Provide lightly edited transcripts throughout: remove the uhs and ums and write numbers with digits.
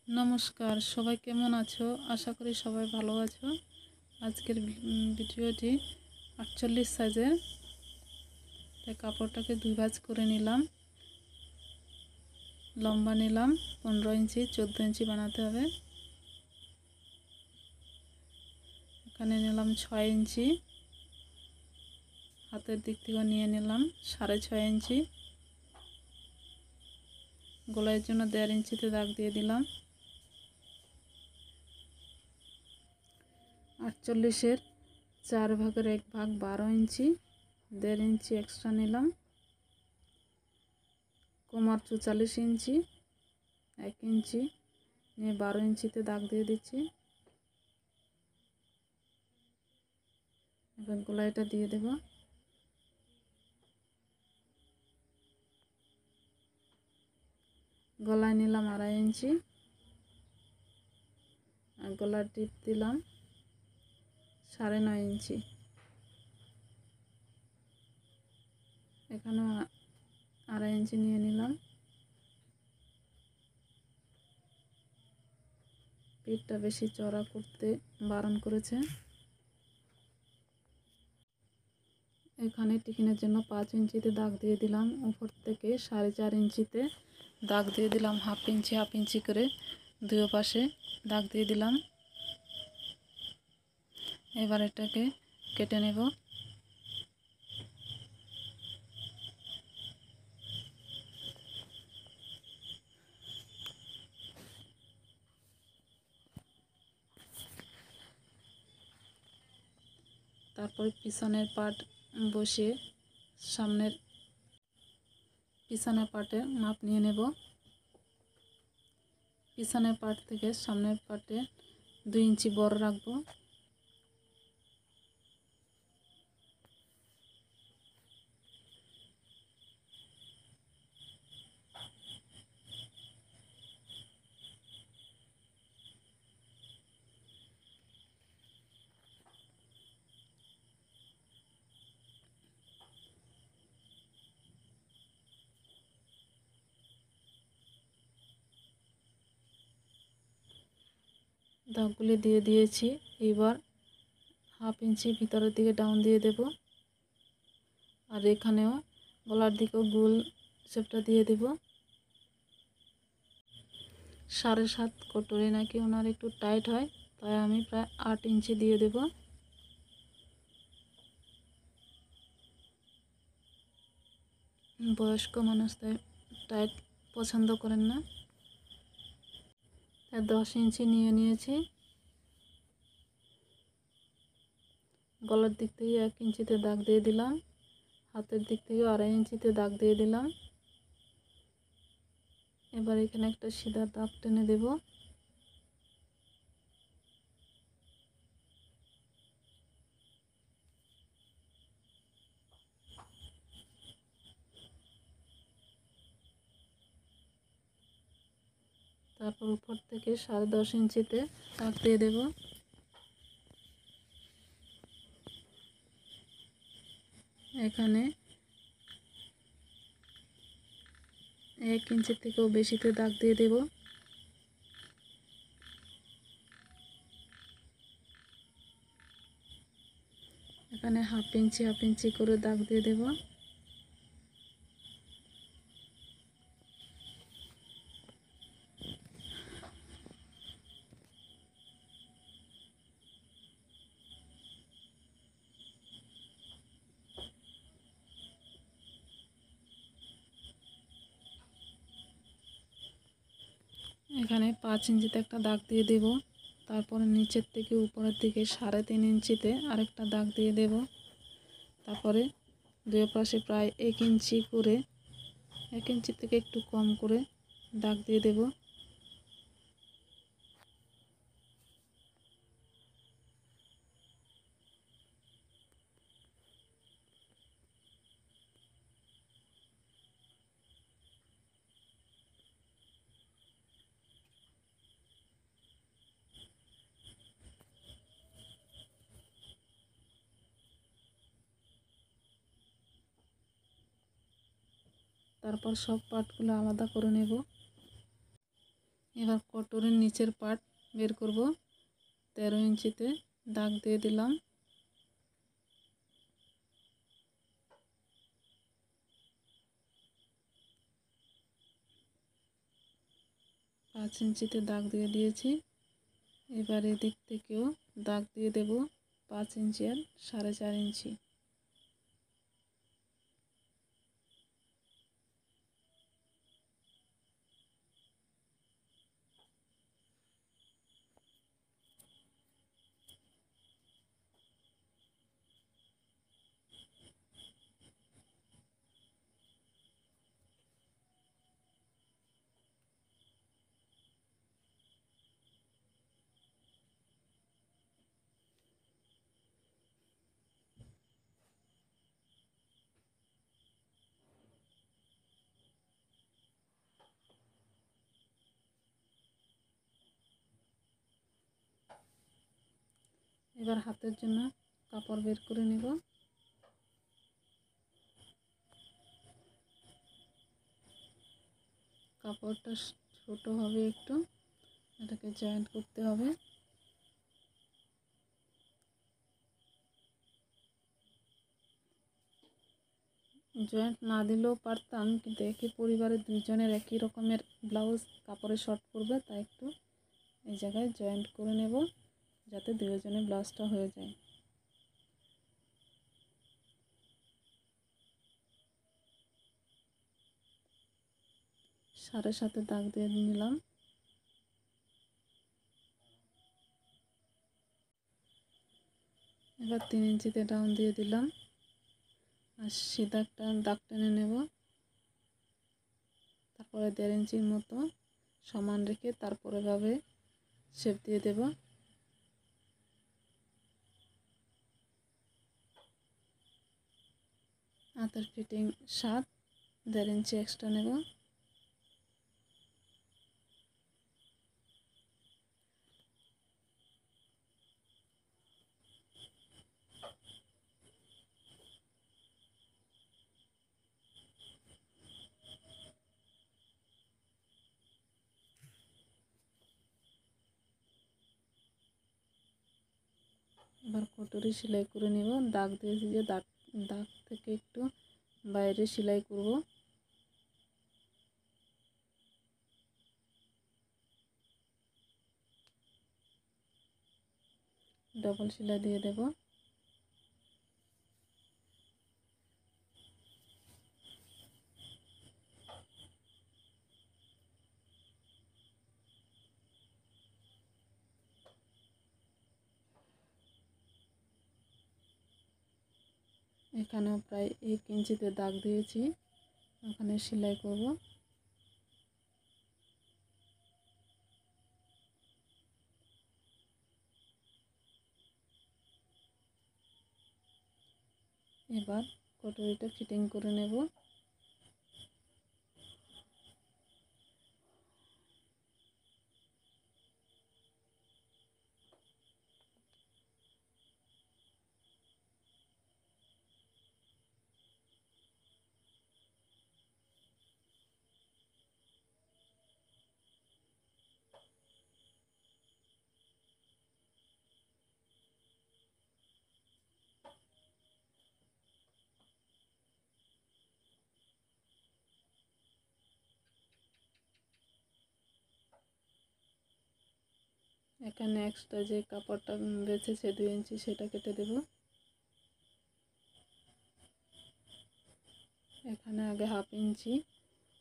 নমস্কার, সবাই কেমন আছো? আশা করি সবাই ভালো আছো। আজকের ভিডিওটি 48 সাইজের। তাই কাপড়টাকে দুই ভাঁজ করে নিলাম। লম্বা নিলাম 15 ইঞ্চি, 14 ইঞ্চি বানাতে হবে। এখানে নিলাম 6 ইঞ্চি, হাতের দিক থেকে নিয়ে নিলাম 6.5 ইঞ্চি, গলার জন্য 1.5 ইঞ্চিতে দাগ দিয়ে দিলাম। 48-এর 4 ভাগের 1 ভাগ 12 ইঞ্চি, 1.5 ইঞ্চি এক্সট্রা নিলাম। কোমর 44 ইঞ্চি, 1 ইঞ্চি নিয়ে 12 ইঞ্চিতে দাগ দিয়ে দিচ্ছি। এবার গলাটা দিয়ে দেব। গলায় নিলাম 2.5 ইঞ্চি আর গলার টিপ দিলাম 9.5 ইঞ্চি। এখানে 2.5 ইঞ্চি নিয়ে নিলাম। পিঠটা বেশি চড়া করতে বারণ করেছে। এখানে টিকিনের জন্য 5 ইঞ্চিতে দাগ দিয়ে দিলাম। উপর থেকে 4.5 ইঞ্চিতে দাগ দিয়ে দিলাম। হাফ ইঞ্চি করে দুই পাশে দাগ দিয়ে দিলাম। এবার এটাকে কেটে নেব। তারপরে পিছনের পাট বসিয়ে পিছনের পাটে মাপ নিয়ে নেব। পিছনের পাট থেকে সামনের পাটে 2 ইঞ্চি বড় রাখবো। দাগগুলি দিয়ে দিয়েছি। এবার হাফ ইঞ্চি ভিতরের দিকে ডাউন দিয়ে দেব। আর এখানেও গলার দিকেও গোল শেপটা দিয়ে দেব। 7.5 কটরি নাকি ওনার একটু টাইট হয়, তাই আমি প্রায় 8 ইঞ্চি দিয়ে দেব। বয়স্ক মানুষ তাই টাইট পছন্দ করেন না, তাই 10 ইঞ্চি নিয়ে নিয়েছি। গলার দিক থেকে 1 ইঞ্চিতে দাগ দিয়ে দিলাম। হাতের দিক থেকে 2.5 ইঞ্চিতে দাগ দিয়ে দিলাম। এবার এখানে একটা সিধা দাগ টেনে দেব। তারপর উপর থেকে 10.5 ইঞ্চিতে দাগ দিয়ে দেব। এখানে 1 ইঞ্চি থেকেও বেশিতে দাগ দিয়ে দেব। এখানে হাফ ইঞ্চি করে দাগ দিয়ে দেব। এখানে 5 ইঞ্চিতে একটা দাগ দিয়ে দেব। তারপরে নিচের থেকে উপরের দিকে 3.5 ইঞ্চিতে আরেকটা দাগ দিয়ে দেব। তারপরে দুই পাশে প্রায় 1 ইঞ্চি করে, 1 ইঞ্চি থেকে একটু কম করে দাগ দিয়ে দেব। তারপর সব পার্টগুলো আলাদা করে নেব। এবার কটরের নিচের পার্ট বের করব। 13 ইঞ্চিতে দাগ দিয়ে দিলাম। পাঁচ ইঞ্চিতে দাগ দিয়ে দিয়েছি। এবার এদিক থেকেও দাগ দিয়ে দেব 5 ইঞ্চি আর 4.5 ইঞ্চি। এবার হাতের জন্য কাপড় বের করে নেব। কাপড়টা ছোট হবে একটু, এটাকে জয়েন্ট করতে হবে। জয়েন্ট না দিলেও পারতাম, কিন্তু একই পরিবারের দুইজনের একই রকমের ব্লাউজ কাপড়ে শর্ট পড়বে, তাই একটু এই জায়গায় জয়েন্ট করে নেব যাতে দুজনের ব্লাউজটা হয়ে যায়। সাড়ে সাথে দাগ দিয়ে নিলাম। এবার 3 ইঞ্চিতে ডাউন দিয়ে দিলাম আর সিধা একটা দাগ টেনে নেব। তারপরে 1.5 ইঞ্চির মতো সমান রেখে তারপরে ভাবে শেপ দিয়ে দেব। হাতের ফিটিং 7, 1.5 ইঞ্চি এক্সট্রা নেব। এবার কটরি সেলাই করে নেব। দাগ দিয়েছি যে দাগ থেকে একটু বাইরে সেলাই করব। ডবল সেলাই দিয়ে দেব। এখানেও প্রায় 1 ইঞ্চিতে দাগ দিয়েছি, ওখানে সেলাই করব। এবার কটরিটা ফিটিং করে নেব। এখানে এক্সট্রা যে কাপড়টা বেঁচেছে 2 ইঞ্চি, সেটা কেটে দেব। এখানে আগে 1/2 ইঞ্চি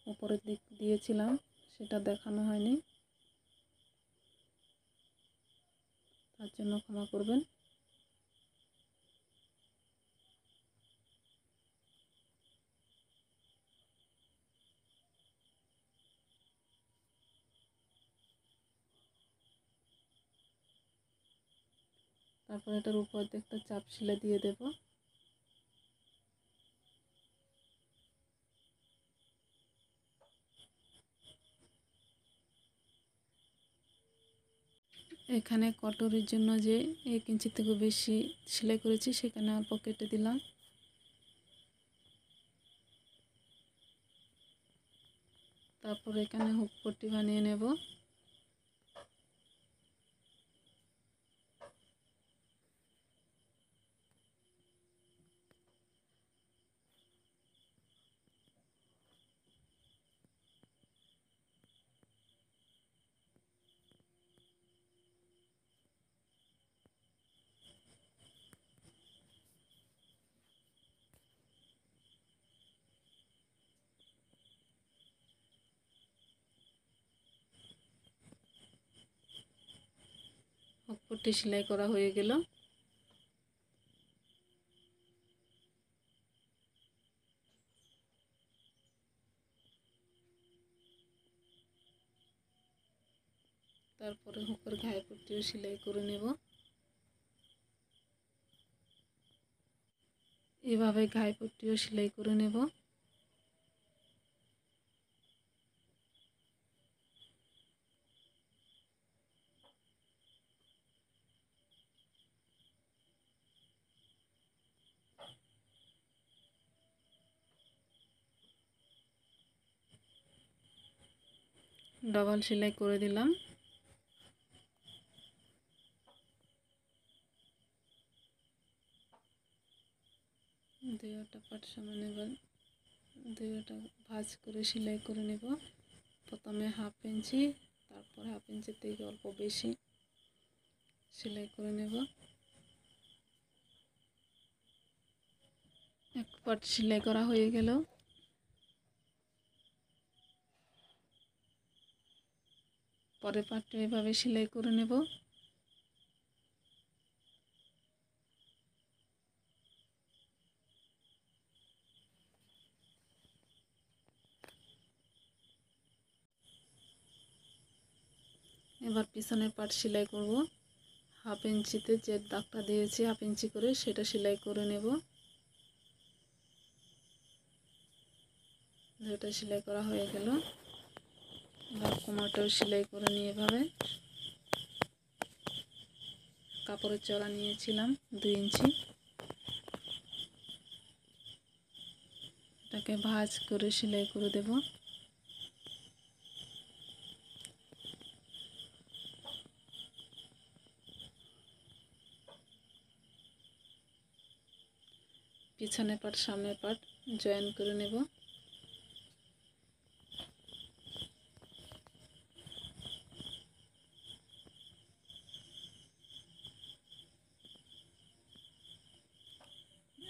উপরের দিক দিয়েছিলাম, সেটা দেখানো হয়নি, তার জন্য ক্ষমা করবেন। তারপর এটার উপর দিয়ে একটা চাপ সেলাই দিয়ে দেব। এখানে কটরির জন্য যে 1 ইঞ্চি থেকে বেশি সেলাই করেছি, সেখানে অল্প কেটে দিলাম। তারপর এখানে হুক পট্টি বানিয়ে নেব। কাপড়টি সেলাই করা হয়ে গেল। তারপরে হুকের ঘায়ে পট্টিও সেলাই করে নেব। এভাবে ঘায়ে পট্টিও সেলাই করে নেব। ডাবল সেলাই করে দিলাম। দুইটা পাট সমান এবার দুইটা ভাঁজ করে সেলাই করে নেব। প্রথমে হাফ ইঞ্চি, তারপর হাফ ইঞ্চি থেকে অল্প বেশি সেলাই করে নেব। এক পাট সেলাই করা হয়ে গেল। পরের পাটটা এভাবে সেলাই করে নেব। এবার পিছনের পাট সেলাই করব। হাফ ইঞ্চিতে যে দাগটা দিয়েছি হাফ ইঞ্চি করে সেটা সেলাই করে নেব। দুটো সেলাই করা হয়ে গেল। এবার কোমরটাও সেলাই করে নিয়ে এভাবে কাপড়ের চড়া নিয়েছিলাম 2 ইঞ্চি, এটাকে ভাঁজ করে সেলাই করে দেব। পিছনের পাট সামনের পাট জয়েন করে নেব।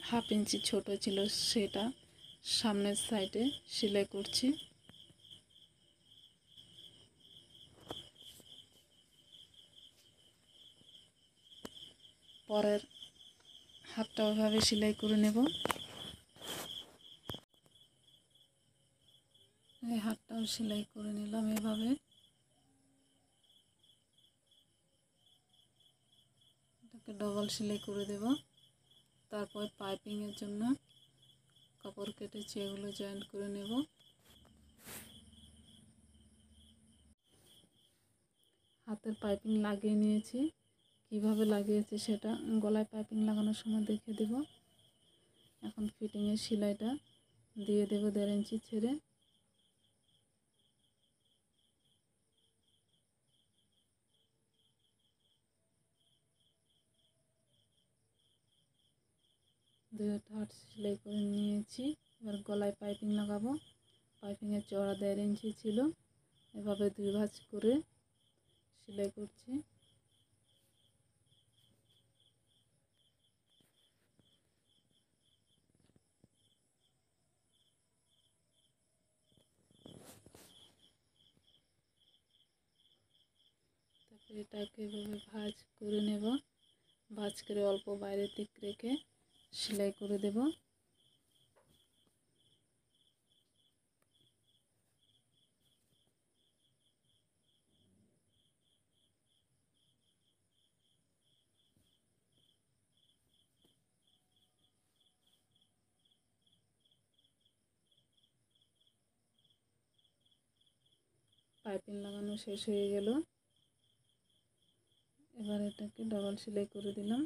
হাফ ইঞ্চি ছোট ছিল সেটা সামনের সাইডে সেলাই করছি। পরের হাতটা ওইভাবে সেলাই করে নেব। এই হাতটাও সেলাই করে নিলাম এভাবে। এটাকে ডবল সেলাই করে দেব। তারপর পাইপিংয়ের জন্য কাপড় কেটেছি, এগুলো জয়েন্ট করে নেব। হাতের পাইপিং লাগিয়ে নিয়েছি। কিভাবে লাগিয়েছি সেটা গলায় পাইপিং লাগানোর সময় দেখে দেব। এখন ফিটিংয়ের সেলাইটা দিয়ে দেব 1.5 ইঞ্চি ছেড়ে। দুইটা হাত সেলাই করে নিয়েছি। এবার গলায় পাইপিং লাগাবো। পাইপিংয়ের চওড়া 1.5 ইঞ্চি ছিল, এভাবে 2 ভাঁজ করে সেলাই করছি। তারপরে এটাকে এভাবে ভাঁজ করে নেব। ভাঁজ করে অল্প বাইরের দিক রেখে সেলাই করে দেব। পাইপিং লাগানো শেষ হয়ে গেল। এবার এটাকে ডাবল সেলাই করে দিলাম।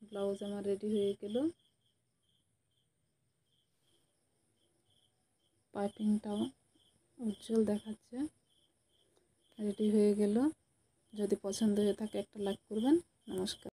ব্লাউজ আমার রেডি হয়ে গেল। পাইপিংটাও উজ্জ্বল দেখাচ্ছে। রেডি হয়ে গেল। যদি পছন্দ হয়ে থাকে একটা লাইক করবেন। নমস্কার।